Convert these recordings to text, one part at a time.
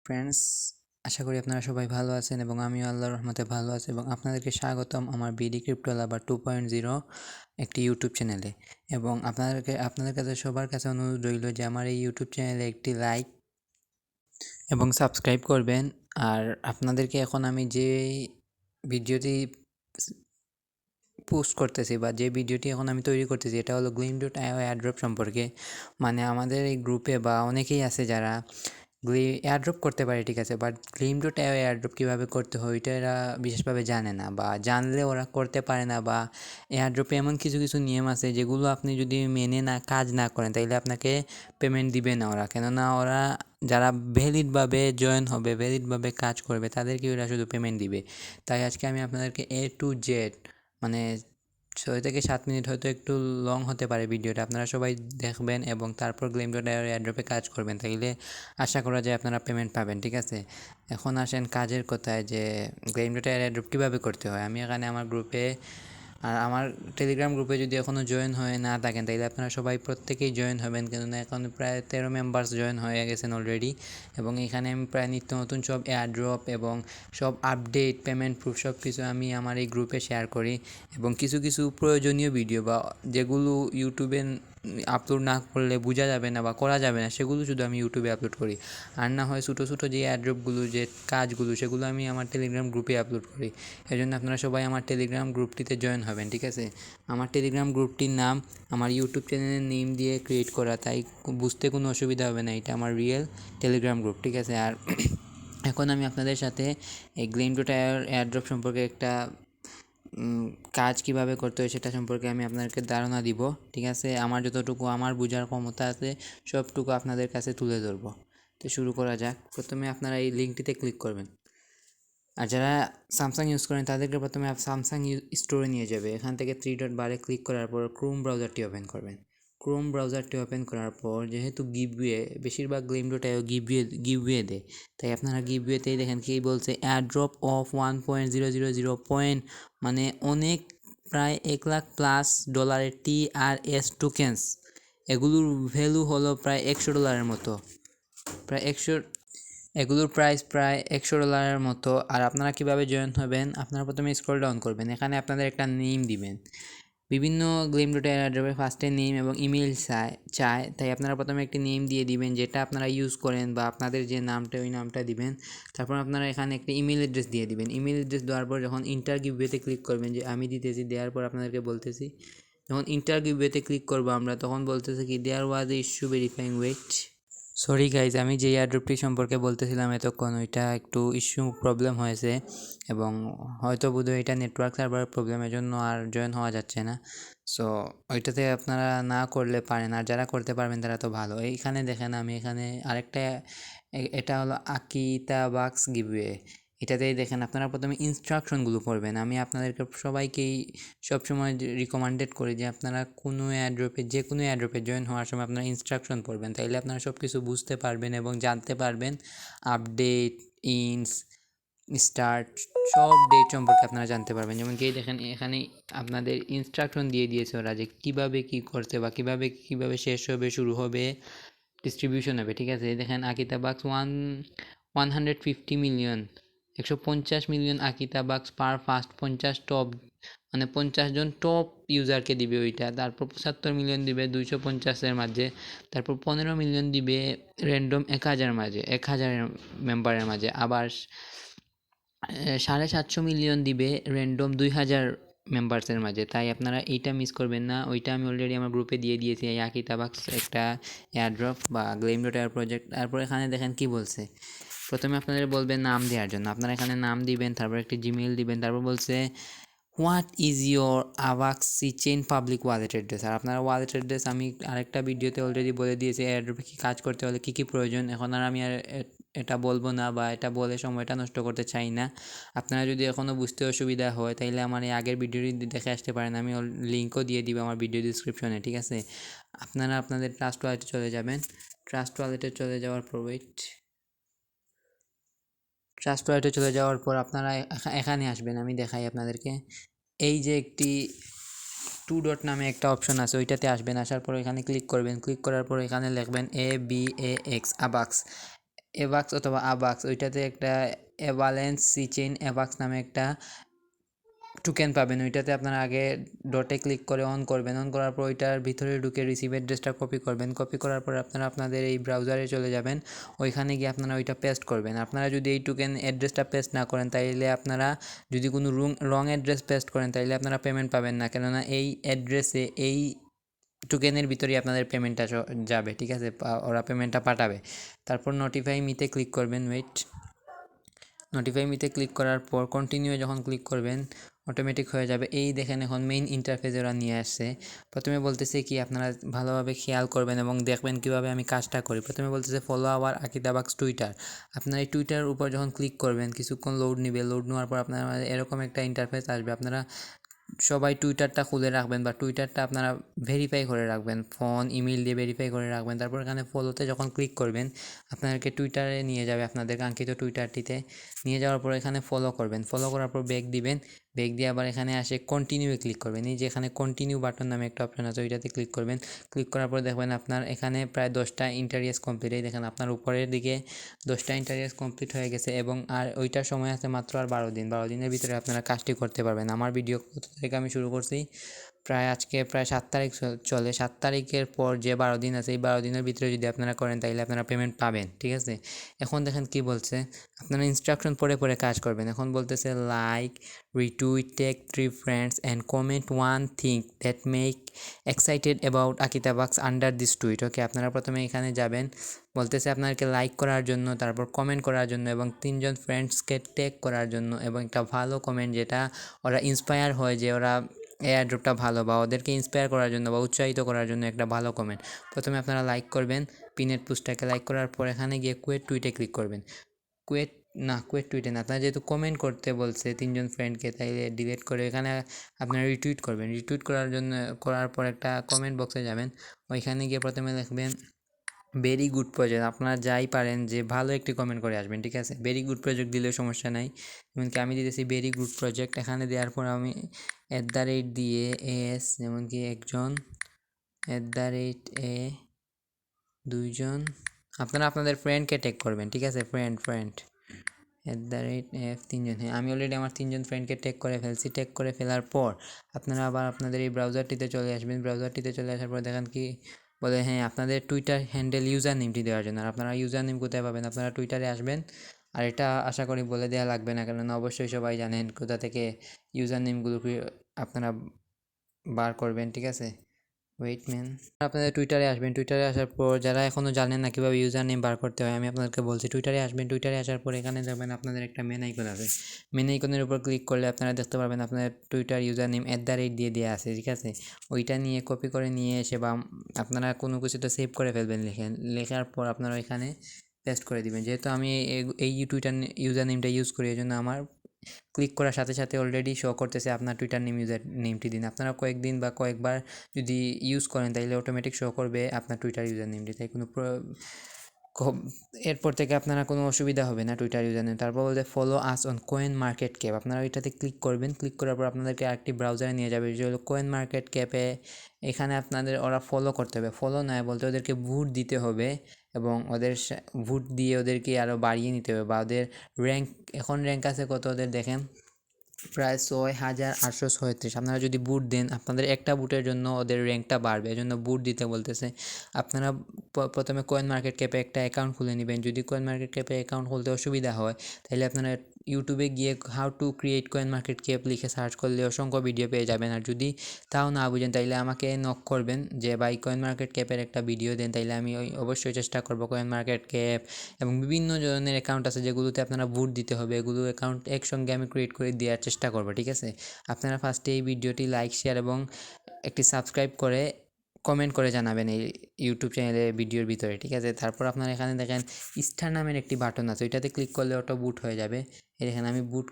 Friends, আশা করি আপনারা সবাই ভালো আছেন এবং আমিও আল্লাহর রহমতে ভালো আছি এবং আপনাদেরকে স্বাগতম আমার বিডি ক্রিপ্টো লাভার 2.0 একটি ইউটিউব চ্যানেলে। এবং আপনাদের কাছে সবার কাছে অনুরোধ রইল যে আমার এই ইউটিউব চ্যানেলে একটি লাইক এবং সাবস্ক্রাইব করবেন। আর আপনাদেরকে এখন আমি যে ভিডিওটি পোস্ট করতেছি বা যে ভিডিওটি এখন আমি তৈরি করতেছি এটা হলো gleam.io এয়ারড্রপ সম্পর্কে। মানে আমাদের এই গ্রুপে বা অনেকেই আছে যারা এয়ারড্রপ করতে পারে, ঠিক আছে, বাট gleam.io এয়ারড্রপ কীভাবে করতে হয় ওইটা এরা বিশেষভাবে জানে না, বা জানলে ওরা করতে পারে না। বা এয়ারড্রপে এমন কিছু কিছু নিয়ম আছে যেগুলো আপনি যদি মেনে কাজ না করেন তাইলে আপনাকে পেমেন্ট দিবে না ওরা, কেননা ওরা যারা ভ্যালিডভাবে জয়েন হবে, ভ্যালিডভাবে কাজ করবে তাদেরকে ওরা শুধু পেমেন্ট দিবে। তাই আজকে আমি আপনাদেরকে A to Z, মানে 6 থেকে 7 মিনিট, হয়তো একটু লং হতে পারে ভিডিওটা, আপনারা সবাই দেখবেন এবং তারপর gleam.io এয়ারড্রপে কাজ করবেন, তাইলে আশা করা যায় আপনারা পেমেন্ট পাবেন, ঠিক আছে। এখন আসেন কাজের কথায়, যে gleam.io এয়ারড্রপ কীভাবে করতে হয়। আমি এখানে আমার গ্রুপে, আর আমার টেলিগ্রাম গ্রুপে যদি এখনও জয়েন হয়ে না থাকেন তাইলে আপনারা সবাই প্রত্যেকেই জয়েন হবেন, কেননা এখন প্রায় 13 মেম্বার্স জয়েন হয়ে গেছেন অলরেডি। এবং এখানে আমি প্রায় নিত্য নতুন সব এয়ারড্রপ এবং সব আপডেট, পেমেন্ট প্রুফ সব কিছু আমি আমার এই গ্রুপে শেয়ার করি। এবং কিছু কিছু প্রয়োজনীয় ভিডিও বা যেগুলো ইউটিউবে আপলোড না করলে বোঝা যাবে না বা করা যাবে না, সেগুলো শুধু আমি ইউটিউবে আপলোড করি। আর না হয় ছোটো ছোটো যে এয়ারড্রপগুলো, যে কাজগুলো, সেগুলো আমি আমার টেলিগ্রাম গ্রুপে আপলোড করি। এই জন্য আপনারা সবাই আমার টেলিগ্রাম গ্রুপটিতে জয়েন হবেন, ঠিক আছে। আমার টেলিগ্রাম গ্রুপটির নাম আমার ইউটিউব চ্যানেলের নেম দিয়ে ক্রিয়েট করা, তাই বুঝতে কোনো অসুবিধা হবে না, এটা আমার রিয়েল টেলিগ্রাম গ্রুপ, ঠিক আছে। আর এখন আমি আপনাদের সাথে এই gleam.io এয়ারড্রপ সম্পর্কে একটা কাজ কিভাবে করতে হয় সেটা সম্পর্কে আমি আপনাদেরকে ধারণা দিব, ঠিক আছে। আমার যতটুকু আমার বোঝার ক্ষমতা আছে সবটুকু আপনাদের কাছে তুলে ধরবো। তো শুরু করা যাক। প্রথমে আপনারা এই লিঙ্কটিতে ক্লিক করবেন। আর যারা স্যামসাং ইউজ করেন তাদেরকে প্রথমে স্যামসাং স্টোরে নিয়ে যাবে। এখান থেকে 3 ডট বারে ক্লিক করার পর ক্রোম ব্রাউজারটি ওপেন করবেন। ক্রোম ব্রাউজারটি ওপেন করার পর যেহেতু গিভওয়ে, বেশিরভাগ gleam.io গিভওয়ে দেয়, তাই আপনারা গিভওয়েতেই দেখেন কী বলছে, এয়ারড্রপ অফ 1.000 পয়েন্ট, মানে অনেক, প্রায় $1,00,000+ TRS টোকেন্স। এগুলোর ভ্যালু হলো প্রায় $100 মতো, প্রায় 100, এগুলোর প্রাইস প্রায় $100 মতো। আর আপনারা কীভাবে জয়েন হবেন, আপনারা প্রথমে স্ক্রল ডাউন করবেন, এখানে আপনাদের একটা নেম দিবেন। বিভিন্ন gleam.io এয়ারড্রপে ফার্স্টে নেম এবং ইমেল চায়, তাই আপনারা প্রথমে একটি নেম দিয়ে দিবেন যেটা আপনারা ইউজ করেন, বা আপনাদের যে নামটা ওই নামটা দিবেন। তারপর আপনারা এখানে একটা ইমেল অ্যাড্রেস দিয়ে দিবেন। ইমেল অ্যাড্রেস দেওয়ার পর যখন ইন্টার গিভওয়েতে ক্লিক করবেন, যে আমি দিতেছি, দেওয়ার পর আপনাদেরকে বলতেছি, যখন ইন্টার গিভওয়েতে ক্লিক করবো আমরা, তখন বলতেছে কি there was a issue verifying wait. Sorry guys, আমি যে এয়ারড্রপটি সম্পর্কে বলতেছিলাম এতক্ষণ, ওইটা একটু প্রবলেম হয়েছে এবং হয়তো বোধহয় এটা নেটওয়ার্ক সার্ভারের প্রবলেমের জন্য আর জয়েন হওয়া যাচ্ছে না। সো ওইটাতে আপনারা না করলে পারেন, আর যারা করতে পারবেন তারা তো ভালো। এইখানে দেখেন আমি এখানে আরেকটা, এটা হলো আকিতা বাক্স গিভওয়ে। এটাতেই দেখেন আপনারা প্রথমে ইনস্ট্রাকশনগুলো পড়বেন। আমি আপনাদেরকে সবাইকেই সবসময় রিকমেন্ডেড করি যে আপনারা কোনো এয়ারড্রপে, যে কোনো এয়ারড্রপে জয়েন হওয়ার সময় আপনারা ইনস্ট্রাকশন পড়বেন, তাইলে আপনারা সব কিছু বুঝতে পারবেন এবং জানতে পারবেন। আপডেট, স্টার্ট, সব ডেট সম্পর্কে আপনারা জানতে পারবেন। যেমন কি দেখেন এখানে আপনাদের ইনস্ট্রাকশন দিয়ে দিয়েছে ওরা, যে কীভাবে কী করতে বা কীভাবে শেষ হবে, শুরু হবে, ডিস্ট্রিবিউশন হবে, ঠিক আছে। দেখেন আকিতা বাক্স 150 মিলিয়ন, 150 মিলিয়ন আকিতা বাক্স পার ফার্স্ট 50 টপ, মানে 50 জন টপ ইউজারকে দিবে ওইটা। তারপর 75 মিলিয়ন দিবে 250-এর মাঝে। তারপর 15 মিলিয়ন দিবে র্যান্ডম 1000 মেম্বারের মাঝে। আবার 750 মিলিয়ন দিবে র্যান্ডম 2000 মেম্বার্সের মাঝে। তাই আপনারা এইটা মিস করবেন না। ওইটা আমি অলরেডি আমার গ্রুপে দিয়ে দিয়েছি, এই আকিতা বাক্স একটা এয়ারড্রপ বা gleam.io প্রজেক্ট। তারপর এখানে দেখেন কি বলছে, প্রথমে আপনাদের বলবে নাম দেওয়ার জন্য, আপনারা এখানে নাম দিবেন, তারপর একটি জিমেইল দিবেন। তারপর বলছে what is your AVAX C chain public wallet address. আর আপনার ওয়ালেট অ্যাড্রেস আমি আরেকটা ভিডিওতে অলরেডি বলে দিয়েছি এয়ারড্রপে কী কাজ করতে হলে কী কী প্রয়োজন। এখন আর আমি আর এটা বলবো না, বা এটা বলে সময়টা নষ্ট করতে চাই না। আপনারা যদি এখনও বুঝতে অসুবিধা হয় তাইলে আমার এই আগের ভিডিওটি দেখে আসতে পারেন, আমি লিঙ্কও দিয়ে দিব আমার ভিডিও ডিসক্রিপশনে, ঠিক আছে। আপনারা আপনাদের ট্রাস্ট ওয়ালেটে চলে যাবেন। ট্রাস্ট ওয়ালেটে চলে যাওয়ার পর ট্রাস্ট ওয়ালেটে চলে যাওয়ার পর আপনারা এখানে আসবেন, আমি দেখাই আপনাদেরকে। এই যে একটি 2 ডট নামে একটা অপশন আছে, ওইটাতে আসবেন। আসার পর এখানে ক্লিক করবেন। ক্লিক করার পর এখানে লিখবেন ABAX আবাক্স। এভাক্স অথবা আবাক্স, ওইটাতে একটা অ্যাভালেন্স সিচেইন অ্যাভাক্স নামে একটা টোকেন পাবেন। ওইটাতে আপনারা আগে ডটে ক্লিক করে অন করবেন, অন করার পর ওইটার ভিতরে ঢুকে রিসিভ অ্যাড্রেসটা কপি করবেন, কপি করার পর আপনারা আপনাদের এই ব্রাউজারে চলে যাবেন, ওইখানে গিয়ে আপনারা ওইটা পেস্ট করবেন। আপনারা যদি এই টোকেন অ্যাড্রেসটা পেস্ট না করেন তাইলে আপনারা যদি কোনো রং অ্যাড্রেস পেস্ট করেন তাইলে আপনারা পেমেন্ট পাবেন না, কেননা এই অ্যাড্রেসে এই টোকেনের ভিতরেই আপনাদের পেমেন্টটা যাবে, ঠিক আছে, ওরা পেমেন্টটা পাঠাবে। তারপর নোটিফাই মিতে ক্লিক করবেন, নোটিফাই মিতে ক্লিক করার পর কন্টিনিউ যখন ক্লিক করবেন অটোমেটিক হয়ে যাবে। এই দেখেন এখন মেইন ইন্টারফেসে ওরা নিয়ে আসছে। প্রথমে বলতেছে কি আপনারা ভালোভাবে খেয়াল করবেন এবং দেখবেন কীভাবে আমি কাজটা করি। প্রথমে বলতেছে ফলো আওয়ার আকিদাবাক্স টুইটার। আপনারা এই টুইটারের উপর যখন ক্লিক করবেন কিছুক্ষণ লোড নেবে, লোড নেওয়ার পর আপনারা এরকম একটা ইন্টারফেস আসবে। আপনারা সবাই টুইটারটা খুলে রাখবেন বা টুইটারটা আপনারা ভেরিফাই করে রাখবেন, ফোন ইমেল দিয়ে ভেরিফাই করে রাখবেন। তারপর এখানে ফলোতে যখন ক্লিক করবেন আপনাদেরকে টুইটারে নিয়ে যাবে, আপনাদের কাঙ্ক্ষিত টুইটারটিতে নিয়ে যাওয়ার পর এখানে ফলো করবেন, ফলো করার পর ব্যাক দিবেন, ব্যাক দিয়ে আবার এখানে আসে কন্টিনিউয়ে ক্লিক করবেন। এই যে এখানে কন্টিনিউ বাটন নামে একটা অপশন আছে, ওইটাতে ক্লিক করবেন। ক্লিক করার পর দেখবেন আপনার এখানে প্রায় 10টা ইন্টারভিউস কমপ্লিট। এই দেখেন আপনার উপরের দিকে 10টা ইন্টারভিউস কমপ্লিট হয়ে গেছে এবং আর ওইটার সময় আছে মাত্র আর 12 দিন। 12 দিনের ভিতরে আপনারা কাজটি করতে পারবেন। আমার ভিডিও কত তারিখে আমি শুরু করছি, আজকে প্রায় 7 তারিখ চলে। 7 তারিখের পর যে 12 দিন আছে এই 12 দিনের ভিতরে যদি আপনারা করেন তাহলে আপনারা পেমেন্ট পাবেন, ঠিক আছে। এখন দেখেন কি বলছে, আপনারা ইনস্ট্রাকশন পড়ে পড়ে কাজ করবেন। এখন বলতেছে like, retweet, take 3 friends and comment one thing that make excited about Akitabox under this tweet. Okay, আপনারা প্রথমে এখানে যাবেন, বলতেছে আপনাদেরকে লাইক করার জন্য, তারপর কমেন্ট করার জন্য এবং 3জন ফ্রেন্ডসকে ট্যাগ করার জন্য এবং একটা ভালো কমেন্ট যেটা ওরা ইন্সপায়ার হয় যে ওরা এয়ারড্রপটা ভালো বা ওদেরকে ইন্সপায়ার করার জন্য বা উৎসাহিত করার জন্য একটা ভালো কমেন্ট। প্রথমে আপনারা লাইক করবেন, পিনের পোস্টটাকে লাইক করার পর এখানে গিয়ে কুয়েট টুইটে ক্লিক করবেন। কুয়েট টুইটে না, আপনারা যেহেতু কমেন্ট করতে বলছে 3জন ফ্রেন্ডকে, তাইলে ডিলিট করে এখানে আপনারা রিটুইট করবেন। রিটুইট করার জন্য করার পর একটা কমেন্ট বক্সে যাবেন, ওইখানে গিয়ে প্রথমে লিখবেন ভেরি গুড প্রজেক্ট। আপনারা যাই পারেন যে ভালো একটি কমেন্ট করে আসবেন, ঠিক আছে। ভেরি গুড প্রজেক্ট দিলেও সমস্যা নাই, যেমনকি আমি দিতেছি ভেরি গুড প্রজেক্ট। এখানে দেওয়ার পর আমি দিয়ে এস, যেমনকি একজন, এ 2জন, আপনারা আপনাদের ফ্রেন্ডকে ট্যাগ করবেন, ঠিক আছে, ফ্রেন্ড F 3জন। হ্যাঁ, আমি অলরেডি আমার 3জন ফ্রেন্ডকে ট্যাগ করে ফেলছি। ট্যাগ করে ফেলার পর আপনারা আবার আপনাদের এই ব্রাউজারটিতে চলে আসবেন। ব্রাউজারটিতে চলে আসার পর দেখেন কি বলে, হ্যাঁ, আপনাদের টুইটার হ্যান্ডেল ইউজার নেমটি দেওয়ার জন্য। আর আপনারা ইউজার নেম কোথায় পাবেন, আপনারা টুইটারে আসবেন। আর এটা আশা করি বলে দেওয়া লাগবে না, কেননা অবশ্যই সবাই জানেন কোথা থেকে ইউজার নেমগুলোকে আপনারা বার করবেন, ঠিক আছে। আপনাদের টুইটারে আসবেন। টুইটারে আসার পর যারা এখনও জানেন না কীভাবে ইউজার নেম বার করতে হয়, আমি আপনাদেরকে বলছি। টুইটারে আসবেন, টুইটারে আসার পর এখানে দেখবেন আপনাদের একটা মেন আইকন আছে। মেন আইকনের উপর ক্লিক করলে আপনারা দেখতে পারবেন আপনাদের টুইটার ইউজার নেম @ দিয়ে আছে, ঠিক আছে। ওইটা নিয়ে কপি করে নিয়ে এসে বা আপনারা কোনো কিছুতে সেভ করে ফেলবেন, লেখার পর আপনারা এখানে পেস্ট করে দিবেন। যেহেতু আমি এই টুইটার ইউজার নেমটা ইউজ করি, এই জন্য আমার ক্লিক করার সাথে সাথে অলরেডি শো করতেছে আপনার টুইটার নেম, ইউজার নেমটি দিন। আপনারা কয়েকদিন বা কয়েকবার যদি ইউজ করেন তাহলে অটোমেটিক শো করবে আপনার টুইটার ইউজার নেমটি, তাই কোনো এরপর থেকে আপনারা কোনো অসুবিধা হবে না টুইটার ইউজার নেম। তারপর বলতে follow us on coin market cap, আপনারা ওইটাতে ক্লিক করবেন। ক্লিক করার পর আপনাদেরকে আরেকটি ব্রাউজারে নিয়ে যাবে, যে হলো কয়েন মার্কেট ক্যাপে। এখানে আপনাদের ওরা ফলো করতে হবে, ফলো নয় বলতে ওদেরকে ভোট দিতে হবে এবং ওদের ভোট দিয়ে ওদেরকে আরও বাড়িয়ে নিতে হবে বা ওদের র্যাঙ্ক, এখন র্যাঙ্ক আছে কত ওদের দেখেন, প্রায় 6,836। আপনারা যদি বুট দেন আপনাদের একটা বুটের জন্য ওদের র্যাঙ্কটা বাড়বে, এজন্য বুট দিতে বলতেছে। আপনারা প্রথমে কয়েন মার্কেট ক্যাপে একটা অ্যাকাউন্ট খুলে নেবেন। যদি কয়েন মার্কেট ক্যাপে অ্যাকাউন্ট খুলতে অসুবিধা হয় তাহলে আপনারা ইউটিউবে গিয়ে how to create coin market cap লিখে সার্চ করলে অসংখ্য ভিডিও পেয়ে যাবেন। আর যদি তাও না বুঝেন তাইলে আমাকে নক করবেন যে ভাই কয়েন মার্কেট ক্যাপের একটা ভিডিও দেন, তাইলে আমি অবশ্যই চেষ্টা করবো কয়েন মার্কেট ক্যাপ এবং বিভিন্ন ধরনের অ্যাকাউন্ট আছে যেগুলোতে আপনারা বুট দিতে হবে, এগুলো অ্যাকাউন্ট একসঙ্গে আমি ক্রিয়েট করে দেওয়ার চেষ্টা করবো, ঠিক আছে। আপনারা ফার্স্টে এই ভিডিওটি লাইক, শেয়ার এবং একটি সাবস্ক্রাইব করে কমেন্ট করে জানাবেন এই ইউটিউব চ্যানেলের ভিডিওর ভিতরে, ঠিক আছে। তারপর আপনারা এখানে দেখেন স্টার নামের একটি বাটন আছে, ওইটাতে ক্লিক করলে অটো বুট হয়ে যাবে। এই দেখেন আমি বুট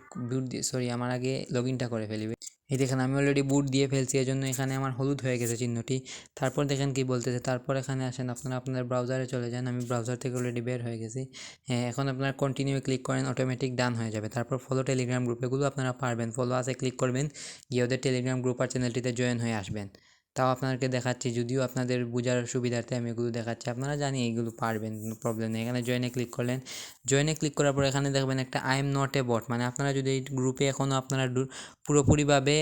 দিয়ে আমার আগে লগ ইনটা করে ফেলবে। এই দেখেন আমি অলরেডি বুট দিয়ে ফেলছি, এই জন্য এখানে আমার হলুদ হয়ে গেছে চিহ্নটি। তারপর দেখেন কি বলতেছে, তারপর এখানে আসেন, আপনারা আপনাদের ব্রাউজারে চলে যান। আমি ব্রাউজার থেকে অলরেডি বের হয়ে গেছি। হ্যাঁ, এখন আপনারা কন্টিনিউ ক্লিক করেন, অটোমেটিক ডান হয়ে যাবে। তারপর ফলো টেলিগ্রাম গ্রুপ, এগুলো আপনারা পারবেন। ফলো আছে ক্লিক করবেন, গিয়ে ওদের টেলিগ্রাম গ্রুপ আর চ্যানেলটিতে জয়েন হয়ে আসবেন। তাও আপনাদেরকে দেখাচ্ছি, যদিও আপনাদের বোঝার সুবিধার্থে আমি এগুলো দেখাচ্ছি, আপনারা জানি এইগুলো পারবেন, প্রবলেম নেই। এখানে জয়েনে ক্লিক করলেন, জয়েনে ক্লিক করার পর এখানে দেখবেন একটা আই এম নট এ বট, মানে আপনারা যদি এই গ্রুপে এখনও আপনারা পুরোপুরিভাবে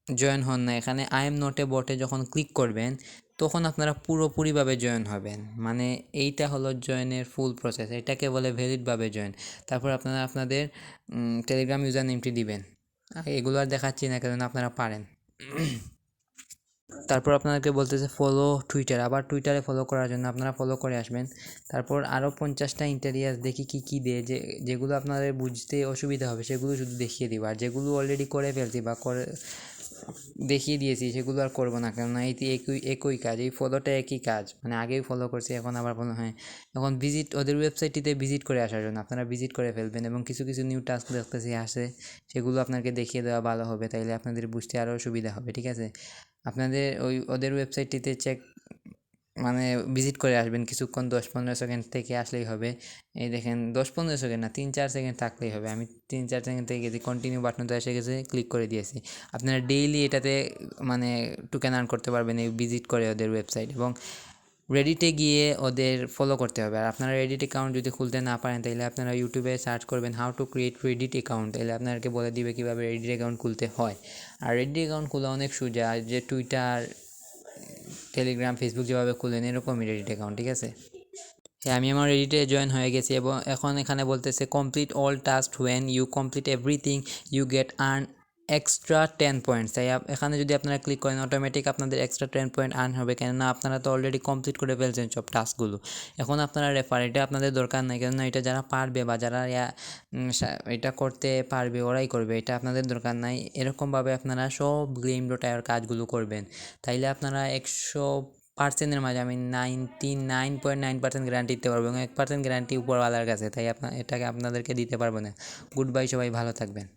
জয়েন হন না, এখানে আই এম নট এ বটে যখন ক্লিক করবেন তখন আপনারা পুরোপুরিভাবে জয়েন হবেন। মানে এইটা হলো জয়েনের ফুল প্রসেস, এটাকে বলে ভ্যালিডভাবে জয়েন। তারপর আপনারা আপনাদের টেলিগ্রাম ইউজার নেমটি দিবেন। এগুলো আর দেখাচ্ছি না, কারণ আপনারা পারেন। তারপর আপনাদেরকে বলতেছে ফলো টুইটার, আবার টুইটারে ফলো করার জন্য আপনারা ফলো করে আসবেন। তারপর আরও 50টা ইন্টারিয়াস দেখি কী দেয়, যেগুলো আপনাদের বুঝতে অসুবিধা হবে সেগুলো শুধু দেখিয়ে দিব, আর যেগুলো অলরেডি করে ফেলছি বা করে দেখিয়ে দিয়েছি সেগুলো আর করবো না, কেননা এই একই কাজ, এই ফলোটা একই কাজ, মানে আগেই ফলো করছি এখন আবার ফলো। হ্যাঁ, এখন ভিজিট ওদের ওয়েবসাইটটিতে ভিজিট করে আসার জন্য আপনারা ভিজিট করে ফেলবেন, এবং কিছু নিউ টাস্ক দেখতেছি আসে, সেগুলো আপনাকে দেখিয়ে দেওয়া ভালো হবে, তাইলে আপনাদের বুঝতে আরও সুবিধা হবে। ঠিক আছে, আপনাদের ওদের ওয়েবসাইটটিতে মানে ভিজিট করে আসবেন কিছুক্ষণ, 10-15 সেকেন্ড থেকে আসলেই হবে। এই দেখেন 10-15 সেকেন্ড না, 3-4 সেকেন্ড থাকলেই হবে। আমি 3-4 সেকেন্ড থেকে গেছি, কন্টিনিউ বাটনটা এসে গেছে, ক্লিক করে দিয়েছি। আপনারা ডেইলি এটাতে মানে টোকেন আর্ন করতে পারবেন এই ভিজিট করে ওদের ওয়েবসাইট, এবং রেডিটে গিয়ে ওদের ফলো করতে হবে। আর আপনারা রেডিট অ্যাকাউন্ট যদি খুলতে না পারেন, তাহলে আপনারা ইউটিউবে সার্চ করবেন how to create Reddit account, তাহলে আপনাদেরকে বলে দিবে কীভাবে রেডিট অ্যাকাউন্ট খুলতে হয়। আর রেডিট অ্যাকাউন্ট খোলা অনেক সোজা, যে টুইটার, টেলিগ্রাম, ফেসবুক যেভাবে খুলেন এরকমই রেডিট অ্যাকাউন্ট। ঠিক আছে, হ্যাঁ, আমি আমার রেডিটে জয়েন হয়ে গেছি, এবং এখন এখানে বলতেছে complete all task, when you complete everything you get earn extra 10 points. তাই এখানে যদি আপনারা ক্লিক করেন অটোমেটিক আপনাদের এক্সট্রা 10 পয়েন্ট আর্ন হবে, কেননা আপনারা তো অলরেডি কমপ্লিট করে ফেলছেন সব টাস্কগুলো। এখন আপনারা রেফার, এটা আপনাদের দরকার নাই, কেননা এটা যারা পারবে বা যারা এটা করতে পারবে ওরাই করবে, এটা আপনাদের দরকার নাই। এরকমভাবে আপনারা সব গ্লেম.আইওর কাজগুলো করবেন, তাইলে আপনারা 100%-এর মাঝে আমি 99.9% গ্যারান্টি দিতে পারবো, এবং 1% গ্যারান্টি উপরওয়ালার কাছে, তাই এটাকে আপনাদেরকে দিতে পারবো না। গুড বাই, সবাই ভালো থাকবেন।